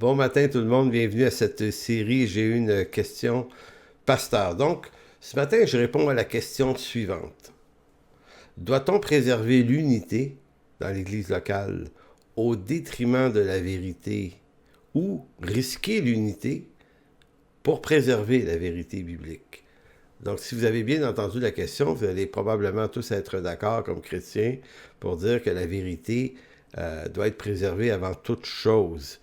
Bon matin tout le monde, bienvenue à cette série. J'ai une question pasteur. Donc, ce matin, je réponds à la question suivante. Doit-on préserver l'unité dans l'Église locale au détriment de la vérité ou risquer l'unité pour préserver la vérité biblique? Donc, si vous avez bien entendu la question, vous allez probablement tous être d'accord comme chrétiens pour dire que la vérité doit être préservée avant toute chose.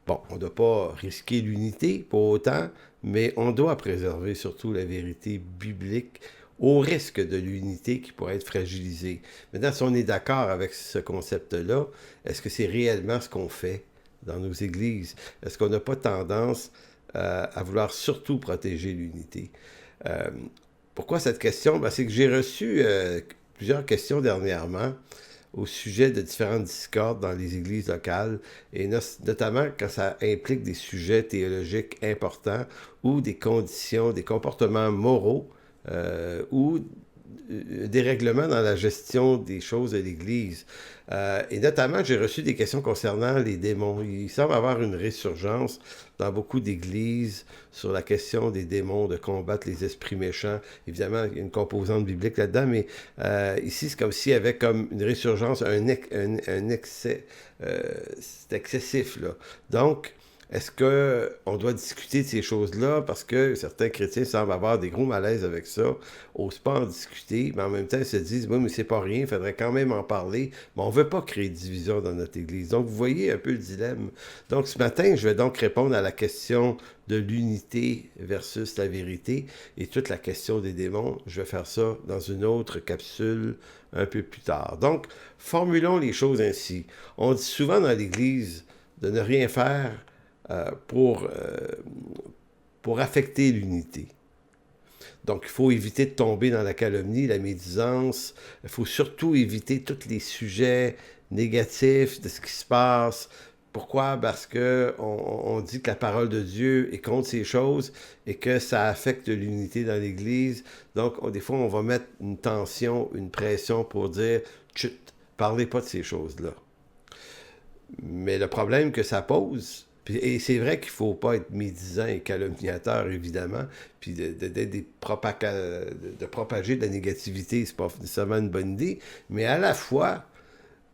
Bon, on ne doit pas risquer l'unité pour autant, mais on doit préserver surtout la vérité biblique au risque de l'unité qui pourrait être fragilisée. Maintenant, si on est d'accord avec ce concept-là, est-ce que c'est réellement ce qu'on fait dans nos églises? Est-ce qu'on n'a pas tendance à vouloir surtout protéger l'unité? Euh, Pourquoi cette question? Ben, c'est que j'ai reçu plusieurs questions dernièrement au sujet de différentes discordes dans les églises locales, et notamment quand ça implique des sujets théologiques importants ou des conditions, des comportements moraux ou des règlements dans la gestion des choses de l'Église. Et notamment, j'ai reçu des questions concernant les démons. Il semble y avoir une résurgence dans beaucoup d'églises sur la question des démons, de combattre les esprits méchants. Évidemment, il y a une composante biblique là-dedans, mais ici, c'est comme s'il y avait comme une résurgence, un excès. C'est excessif, là. Donc, est-ce qu'on doit discuter de ces choses-là parce que certains chrétiens semblent avoir des gros malaises avec ça, n'osent pas en discuter, mais en même temps ils se disent, oui, mais c'est pas rien, il faudrait quand même en parler, mais on ne veut pas créer de division dans notre Église. Donc vous voyez un peu le dilemme. Donc ce matin, je vais donc répondre à la question de l'unité versus la vérité et toute la question des démons. Je vais faire ça dans une autre capsule un peu plus tard. Donc, formulons les choses ainsi. On dit souvent dans l'Église de ne rien faire pour affecter l'unité. Donc, il faut éviter de tomber dans la calomnie, la médisance. Il faut surtout éviter tous les sujets négatifs de ce qui se passe. Pourquoi? Parce qu'on dit que la parole de Dieu est contre ces choses et que ça affecte l'unité dans l'Église. Donc, des fois, on va mettre une tension, une pression pour dire « Chut, parlez pas de ces choses-là ». Mais le problème que ça pose, et c'est vrai qu'il ne faut pas être médisant et calomniateur, évidemment, puis de propager de la négativité, c'est pas nécessairement une bonne idée, mais à la fois,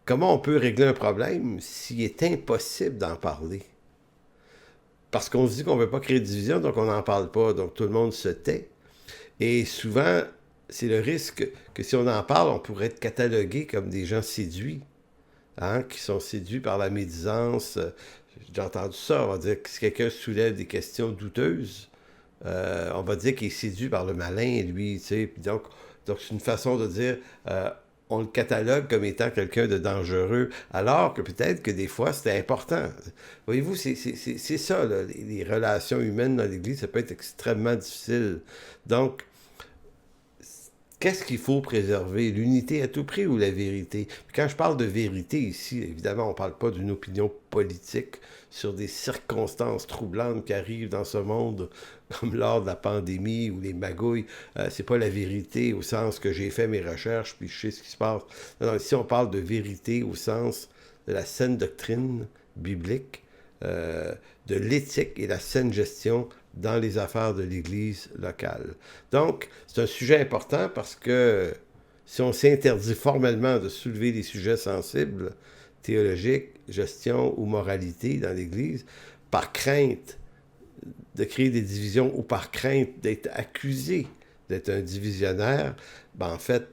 comment on peut régler un problème s'il est impossible d'en parler? Parce qu'on se dit qu'on ne veut pas créer de division, donc on n'en parle pas, donc tout le monde se tait. Et souvent, c'est le risque que si on en parle, on pourrait être catalogué comme des gens séduits. Hein, qui sont séduits par la médisance. J'ai entendu ça, on va dire que si quelqu'un soulève des questions douteuses, on va dire qu'il est séduit par le malin, lui, tu sais. Donc c'est une façon de dire, on le catalogue comme étant quelqu'un de dangereux, alors que peut-être que des fois, c'était important. Voyez-vous, c'est ça, là, les relations humaines dans l'Église, ça peut être extrêmement difficile. Donc, qu'est-ce qu'il faut préserver? L'unité à tout prix ou la vérité? Puis quand je parle de vérité ici, évidemment, on ne parle pas d'une opinion politique sur des circonstances troublantes qui arrivent dans ce monde, comme lors de la pandémie ou les magouilles. C'est pas la vérité au sens que j'ai fait mes recherches puis je sais ce qui se passe. Non, ici, on parle de vérité au sens de la saine doctrine biblique, de l'éthique et la saine gestion dans les affaires de l'Église locale. Donc, c'est un sujet important parce que si on s'interdit formellement de soulever des sujets sensibles, théologiques, gestion ou moralité dans l'Église, par crainte de créer des divisions ou par crainte d'être accusé d'être un divisionnaire, ben en fait,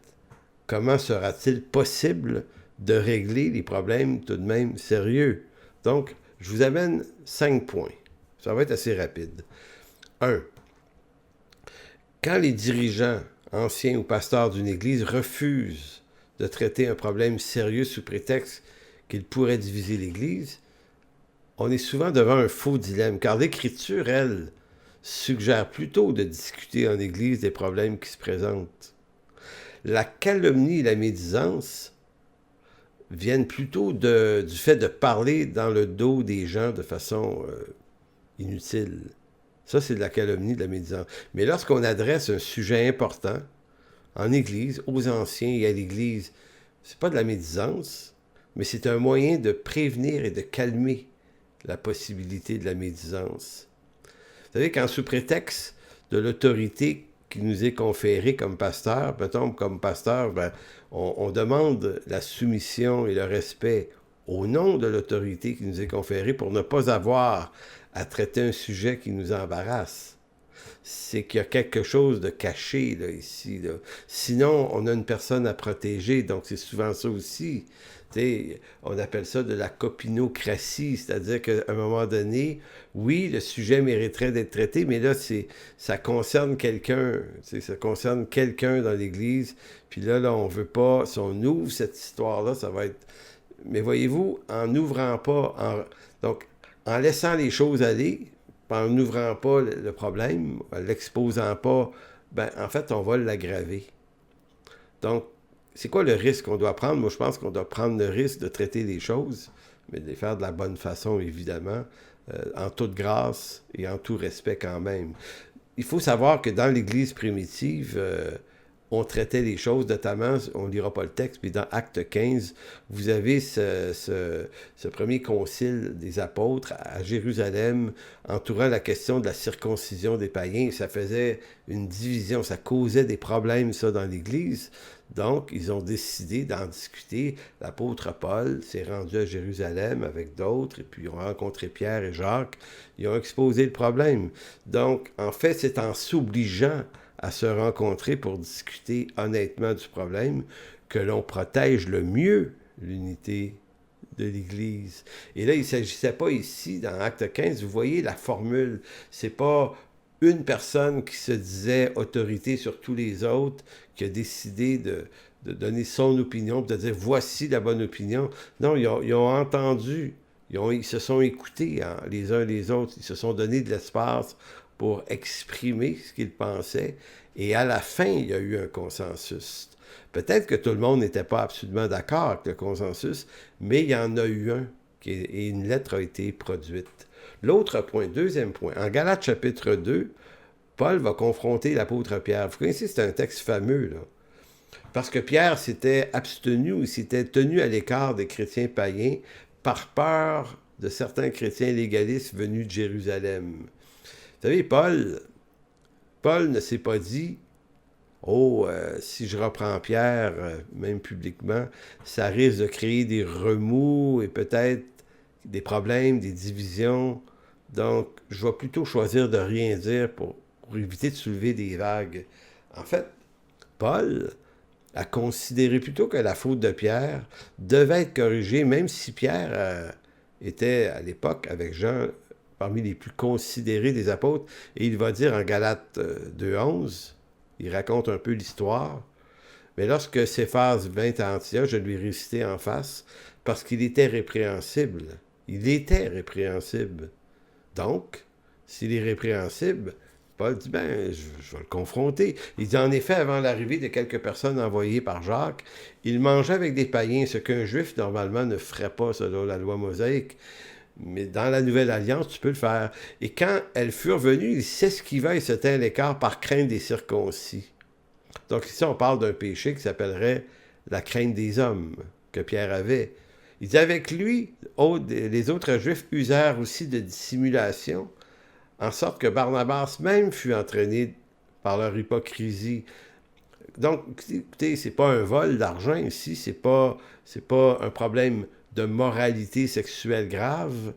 comment sera-t-il possible de régler les problèmes tout de même sérieux? Donc, je vous amène 5 points. Ça va être assez rapide. 1. Quand les dirigeants, anciens ou pasteurs d'une église, refusent de traiter un problème sérieux sous prétexte qu'il pourrait diviser l'église, on est souvent devant un faux dilemme, car l'Écriture, elle, suggère plutôt de discuter en église des problèmes qui se présentent. La calomnie et la médisance viennent plutôt du fait de parler dans le dos des gens de façon inutile. Ça, c'est de la calomnie, de la médisance. Mais lorsqu'on adresse un sujet important en Église, aux anciens et à l'Église, c'est pas de la médisance, mais c'est un moyen de prévenir et de calmer la possibilité de la médisance. Vous savez qu'en sous prétexte de l'autorité qui nous est conférée comme pasteur, mettons comme pasteur, on demande la soumission et le respect au nom de l'autorité qui nous est conférée pour ne pas avoir à traiter un sujet qui nous embarrasse. C'est qu'il y a quelque chose de caché là, ici. Là. Sinon, on a une personne à protéger, donc c'est souvent ça aussi. T'sais, on appelle ça de la copinocratie, c'est-à-dire qu'à un moment donné, oui, le sujet mériterait d'être traité, mais là, ça concerne quelqu'un, ça concerne quelqu'un dans l'Église, puis là, on veut pas, si on ouvre cette histoire-là, ça va être... Mais voyez-vous, en n'ouvrant pas, donc, en laissant les choses aller, en n'ouvrant pas le problème, en l'exposant pas, en fait, on va l'aggraver. Donc, c'est quoi le risque qu'on doit prendre? Moi, je pense qu'on doit prendre le risque de traiter les choses, mais de les faire de la bonne façon, évidemment, en toute grâce et en tout respect quand même. Il faut savoir que dans l'Église primitive, on traitait les choses, notamment, on ne lira pas le texte, mais dans Acte 15, vous avez ce premier concile des apôtres à Jérusalem, entourant la question de la circoncision des païens. Ça faisait une division, ça causait des problèmes, ça, dans l'Église. Donc, ils ont décidé d'en discuter. L'apôtre Paul s'est rendu à Jérusalem avec d'autres, et puis ils ont rencontré Pierre et Jacques. Ils ont exposé le problème. Donc, en fait, c'est en s'obligeant à se rencontrer pour discuter honnêtement du problème que l'on protège le mieux l'unité de l'Église. Et là, il ne s'agissait pas ici, dans Acte 15, vous voyez la formule, c'est pas une personne qui se disait autorité sur tous les autres, qui a décidé de donner son opinion, de dire voici la bonne opinion. Non, ils ont entendu, ils se sont écoutés les uns les autres, ils se sont donné de l'espace pour exprimer ce qu'ils pensaient, et à la fin, il y a eu un consensus. Peut-être que tout le monde n'était pas absolument d'accord avec le consensus, mais il y en a eu un, et une lettre a été produite. L'autre point, deuxième point, en Galates chapitre 2, Paul va confronter l'apôtre Pierre. Vous connaissez, c'est un texte fameux, là. Parce que Pierre s'était abstenu ou s'était tenu à l'écart des chrétiens païens par peur de certains chrétiens légalistes venus de Jérusalem. Vous savez, Paul ne s'est pas dit « Oh, si je reprends Pierre, même publiquement, ça risque de créer des remous et peut-être des problèmes, des divisions. Donc, je vais plutôt choisir de rien dire pour éviter de soulever des vagues. » En fait, Paul a considéré plutôt que la faute de Pierre devait être corrigée, même si Pierre était à l'époque avec Jean parmi les plus considérés des apôtres. Et il va dire en Galates 2,11, il raconte un peu l'histoire. Mais lorsque Céphas vint à Antioche, je lui récitai en face parce qu'il était répréhensible. Il était répréhensible. Donc, s'il est répréhensible, Paul dit, je vais le confronter. Il dit, en effet, avant l'arrivée de quelques personnes envoyées par Jacques, il mangeait avec des païens, ce qu'un juif, normalement, ne ferait pas selon la loi mosaïque. Mais dans la Nouvelle Alliance, tu peux le faire. Et quand elles furent venues, il s'esquiva et se tint à l'écart par crainte des circoncis. Donc ici, on parle d'un péché qui s'appellerait la crainte des hommes, que Pierre avait. Il dit, avec lui, les autres Juifs usèrent aussi de dissimulation, en sorte que Barnabas même fut entraîné par leur hypocrisie. Donc, écoutez, c'est pas un vol d'argent ici, c'est pas un problème de moralité sexuelle grave,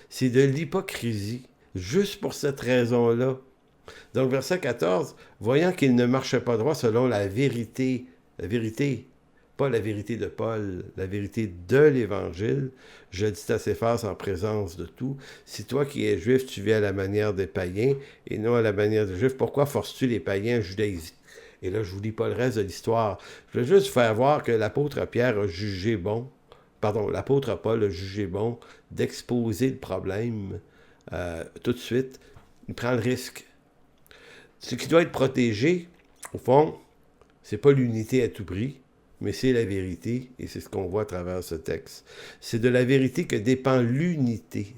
c'est de l'hypocrisie, juste pour cette raison-là. Donc, verset 14, voyant qu'il ne marchait pas droit selon la vérité, pas la vérité de Paul, la vérité de l'Évangile, je dis à Céphas en présence de tout, si toi qui es juif, tu vis à la manière des païens et non à la manière des juifs, pourquoi forces-tu les païens à judaïser? Et là, je ne vous lis pas le reste de l'histoire. Je veux juste vous faire voir que l'apôtre Pierre a jugé bon, l'apôtre Paul a jugé bon d'exposer le problème tout de suite. Il prend le risque. Ce qui doit être protégé, au fond, c'est pas l'unité à tout prix, mais c'est la vérité, et c'est ce qu'on voit à travers ce texte. C'est de la vérité que dépend l'unité,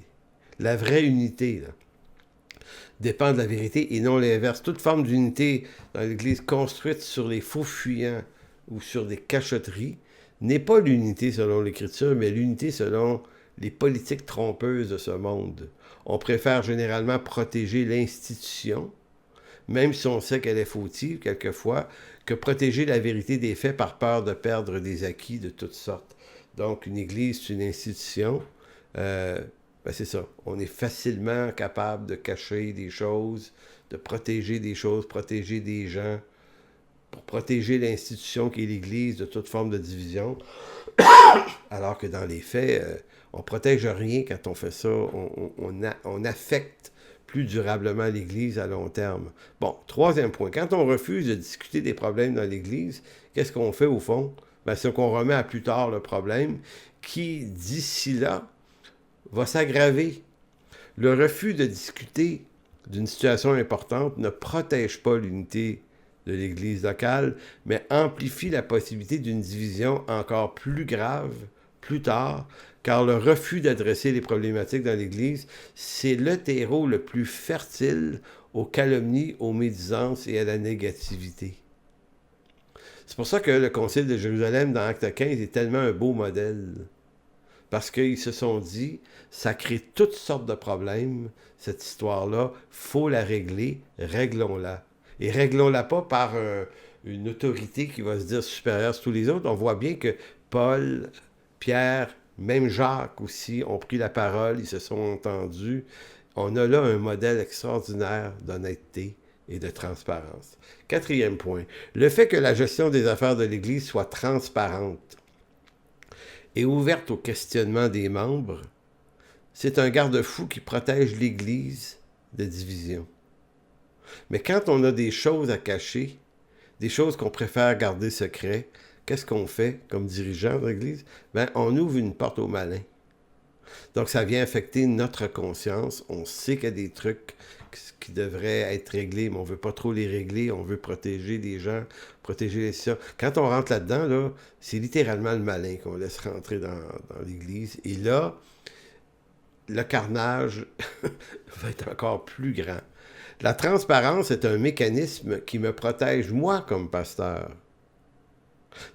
la vraie unité, là. Dépend de la vérité et non l'inverse. Toute forme d'unité dans l'Église construite sur les faux fuyants ou sur des cachotteries n'est pas l'unité selon l'Écriture, mais l'unité selon les politiques trompeuses de ce monde. On préfère généralement protéger l'institution, même si on sait qu'elle est fautive quelquefois, que protéger la vérité des faits par peur de perdre des acquis de toutes sortes. Donc, une église, c'est une institution. C'est ça. On est facilement capable de cacher des choses, de protéger des choses, protéger des gens, pour protéger l'institution qui est l'Église de toute forme de division, alors que dans les faits, on ne protège rien quand on fait ça. On affecte plus durablement l'Église à long terme. Bon, troisième point. Quand on refuse de discuter des problèmes dans l'Église, qu'est-ce qu'on fait au fond? C'est qu'on remet à plus tard le problème qui, d'ici là, va s'aggraver. Le refus de discuter d'une situation importante ne protège pas l'unité de l'Église locale, mais amplifie la possibilité d'une division encore plus grave plus tard, car le refus d'adresser les problématiques dans l'Église, c'est le terreau le plus fertile aux calomnies, aux médisances et à la négativité. C'est pour ça que le Concile de Jérusalem dans Acte 15 est tellement un beau modèle. Parce qu'ils se sont dit, ça crée toutes sortes de problèmes, cette histoire-là, faut la régler, réglons-la. Et réglons-la pas par une autorité qui va se dire supérieure sur tous les autres. On voit bien que Paul, Pierre, même Jacques aussi ont pris la parole, ils se sont entendus. On a là un modèle extraordinaire d'honnêteté et de transparence. Quatrième point, le fait que la gestion des affaires de l'Église soit transparente et ouverte au questionnement des membres, c'est un garde-fou qui protège l'Église de division. Mais quand on a des choses à cacher, des choses qu'on préfère garder secrètes, qu'est-ce qu'on fait comme dirigeant de l'Église? On ouvre une porte au malin. Donc, ça vient affecter notre conscience. On sait qu'il y a des trucs qui devraient être réglés, mais on ne veut pas trop les régler. On veut protéger les gens, protéger les situations. Quand on rentre là-dedans, là, c'est littéralement le malin qu'on laisse rentrer dans l'Église. Et là, le carnage va être encore plus grand. La transparence est un mécanisme qui me protège, moi, comme pasteur.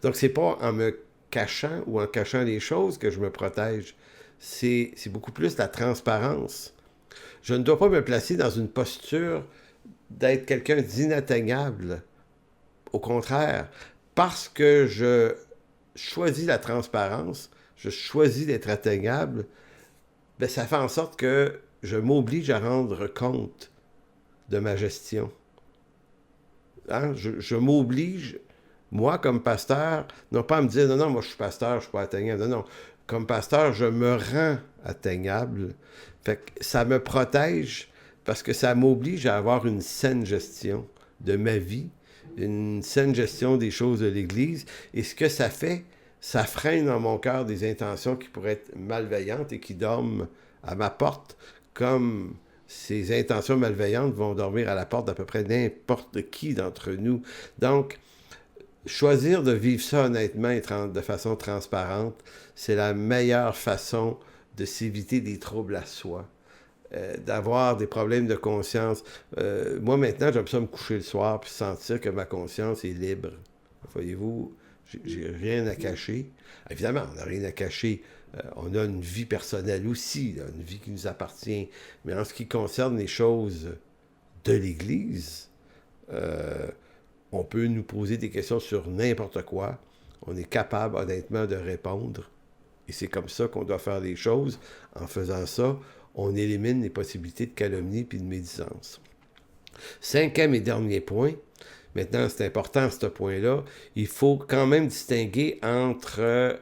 Donc, c'est pas en me cachant ou en cachant les choses que je me protège. C'est beaucoup plus la transparence. Je ne dois pas me placer dans une posture d'être quelqu'un d'inatteignable. Au contraire, parce que je choisis la transparence, je choisis d'être atteignable, ça fait en sorte que je m'oblige à rendre compte de ma gestion. Hein? Je m'oblige, moi, comme pasteur, non pas à me dire, non, moi je suis pasteur, je ne suis pas atteignable. Non. Comme pasteur, je me rends atteignable. Fait que ça me protège parce que ça m'oblige à avoir une saine gestion de ma vie, une saine gestion des choses de l'Église. Et ce que ça fait, ça freine dans mon cœur des intentions qui pourraient être malveillantes et qui dorment à ma porte, comme ces intentions malveillantes vont dormir à la porte d'à peu près n'importe qui d'entre nous. Donc, choisir de vivre ça honnêtement et de façon transparente, c'est la meilleure façon de s'éviter des troubles à soi, d'avoir des problèmes de conscience. Moi, maintenant, j'aime ça me coucher le soir puis sentir que ma conscience est libre. Voyez-vous, j'ai rien à cacher. Évidemment, on n'a rien à cacher. On a une vie personnelle aussi, là, une vie qui nous appartient. Mais en ce qui concerne les choses de l'Église, on peut nous poser des questions sur n'importe quoi. On est capable, honnêtement, de répondre. Et c'est comme ça qu'on doit faire les choses. En faisant ça, on élimine les possibilités de calomnie et de médisance. Cinquième et dernier point, maintenant c'est important ce point-là, il faut quand même distinguer entre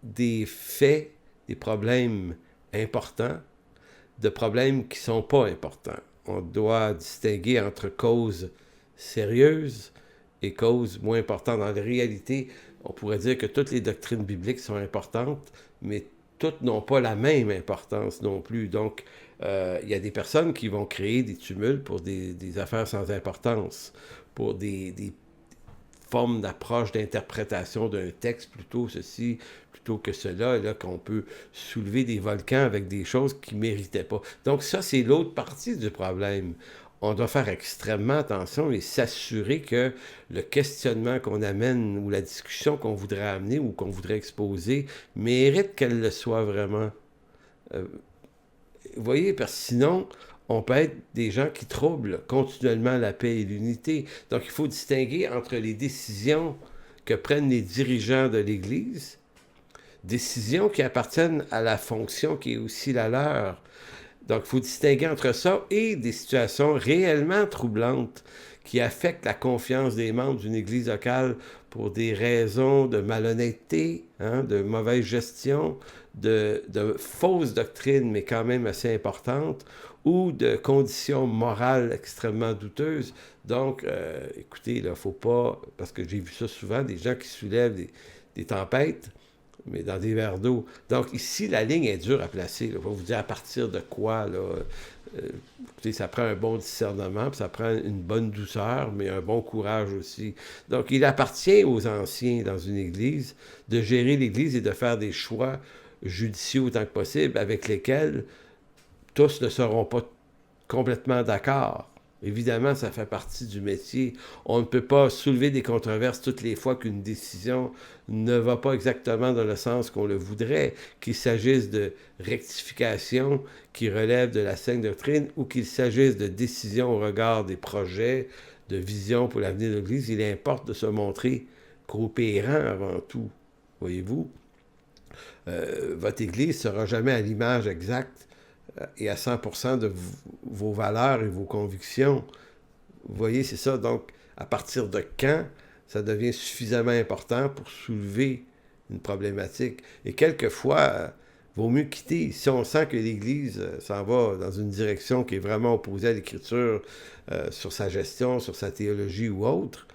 des faits, des problèmes importants, de problèmes qui ne sont pas importants. On doit distinguer entre causes sérieuses et causes moins importantes. Dans la réalité, on pourrait dire que toutes les doctrines bibliques sont importantes, mais toutes n'ont pas la même importance non plus. Donc, il y a des personnes qui vont créer des tumultes pour des affaires sans importance, pour des formes d'approche, d'interprétation d'un texte, plutôt ceci, plutôt que cela, là, qu'on peut soulever des volcans avec des choses qui ne méritaient pas. Donc ça, c'est l'autre partie du problème. On doit faire extrêmement attention et s'assurer que le questionnement qu'on amène ou la discussion qu'on voudrait amener ou qu'on voudrait exposer mérite qu'elle le soit vraiment. Vous voyez, parce que sinon, on peut être des gens qui troublent continuellement la paix et l'unité. Donc, il faut distinguer entre les décisions que prennent les dirigeants de l'Église, décisions qui appartiennent à la fonction qui est aussi la leur. Donc, il faut distinguer entre ça et des situations réellement troublantes qui affectent la confiance des membres d'une église locale pour des raisons de malhonnêteté, hein, de mauvaise gestion, de fausses doctrines, mais quand même assez importantes, ou de conditions morales extrêmement douteuses. Donc, écoutez, il ne faut pas, parce que j'ai vu ça souvent, des gens qui soulèvent des tempêtes, mais dans des verres d'eau. Donc ici, la ligne est dure à placer. Là. Je vais vous dire à partir de quoi. Là, écoutez, ça prend un bon discernement, puis ça prend une bonne douceur, mais un bon courage aussi. Donc il appartient aux anciens dans une église de gérer l'église et de faire des choix judicieux autant que possible avec lesquels tous ne seront pas complètement d'accord. Évidemment, ça fait partie du métier. On ne peut pas soulever des controverses toutes les fois qu'une décision ne va pas exactement dans le sens qu'on le voudrait, qu'il s'agisse de rectification qui relève de la saine doctrine ou qu'il s'agisse de décisions au regard des projets, de vision pour l'avenir de l'Église. Il importe de se montrer coopérant avant tout. Voyez-vous, votre Église ne sera jamais à l'image exacte et à 100% de vos valeurs et vos convictions. Vous voyez, c'est ça. Donc, à partir de quand ça devient suffisamment important pour soulever une problématique? Et quelquefois, vaut mieux quitter. Si on sent que l'Église s'en va dans une direction qui est vraiment opposée à l'Écriture sur sa gestion, sur sa théologie ou autre,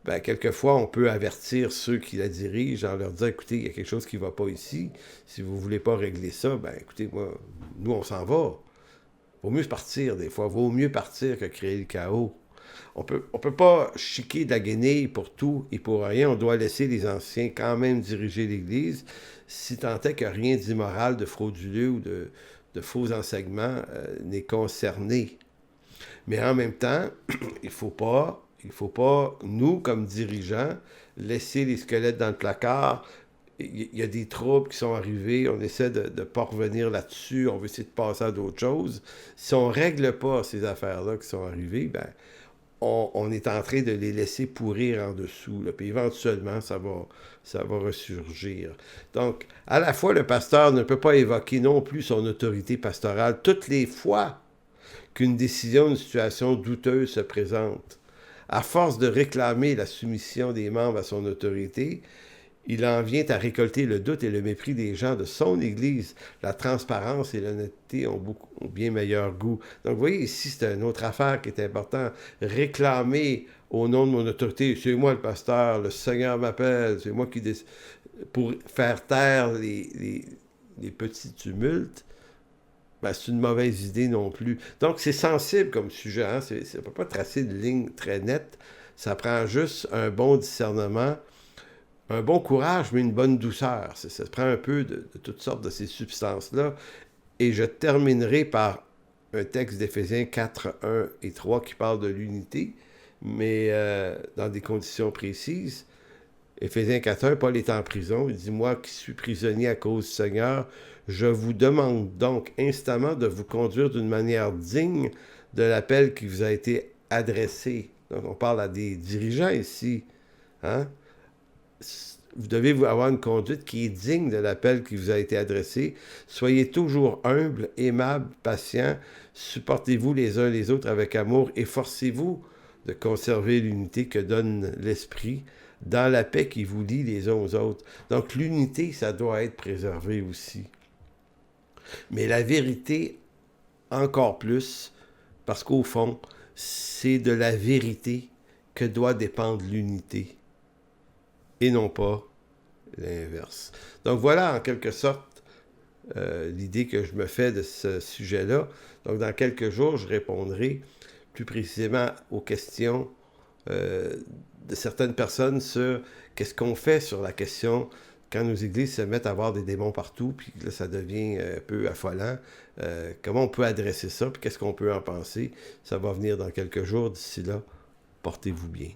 ben, quelquefois, on peut avertir ceux qui la dirigent en leur disant, écoutez, il y a quelque chose qui ne va pas ici. Si vous ne voulez pas régler ça, ben écoutez, moi, nous, on s'en va. Vaut mieux partir des fois. Vaut mieux partir que créer le chaos. On peut pas chiquer de la guenille pour tout et pour rien. On doit laisser les anciens quand même diriger l'Église si tant est que rien d'immoral, de frauduleux ou de faux enseignements n'est concerné. Mais en même temps, il faut pas, nous, comme dirigeants, laisser les squelettes dans le placard. Il y a des troubles qui sont arrivés, on essaie de ne pas revenir là-dessus, on veut essayer de passer à d'autres choses. Si on ne règle pas ces affaires-là qui sont arrivées, ben, on est en train de les laisser pourrir en dessous. Là. Puis éventuellement, ça va ressurgir. Donc, à la fois, le pasteur ne peut pas évoquer non plus son autorité pastorale toutes les fois qu'une décision, une situation douteuse se présente. À force de réclamer la soumission des membres à son autorité, il en vient à récolter le doute et le mépris des gens de son Église. La transparence et l'honnêteté ont bien meilleur goût. Donc, vous voyez, ici, c'est une autre affaire qui est importante. Réclamer au nom de mon autorité, c'est moi le pasteur, le Seigneur m'appelle, c'est moi qui décide, pour faire taire les petits tumultes, ben, c'est une mauvaise idée non plus. Donc, c'est sensible comme sujet. Hein? On ne peut pas tracer de ligne très nette. Ça prend juste un bon discernement, un bon courage, mais une bonne douceur. Ça prend un peu de toutes sortes de ces substances-là. Et je terminerai par un texte d'Éphésiens 4, 1 et 3 qui parle de l'unité, mais dans des conditions précises. Éphésiens 4.1, Paul est en prison. Il dit, moi qui suis prisonnier à cause du Seigneur, je vous demande donc instamment de vous conduire d'une manière digne de l'appel qui vous a été adressé. Donc, on parle à des dirigeants ici. Hein? Vous devez avoir une conduite qui est digne de l'appel qui vous a été adressé. Soyez toujours humble, aimable, patient. Supportez-vous les uns les autres avec amour. Efforcez-vous de conserver l'unité que donne l'Esprit dans la paix qui vous lie les uns aux autres. Donc l'unité, ça doit être préservé aussi. Mais la vérité, encore plus, parce qu'au fond, c'est de la vérité que doit dépendre l'unité, et non pas l'inverse. Donc voilà, en quelque sorte, l'idée que je me fais de ce sujet-là. Donc dans quelques jours, je répondrai plus précisément aux questions de certaines personnes sur qu'est-ce qu'on fait sur la question quand nos églises se mettent à avoir des démons partout, puis là, ça devient un peu affolant. Comment on peut adresser ça, puis qu'est-ce qu'on peut en penser? Ça va venir dans quelques jours. D'ici là, portez-vous bien.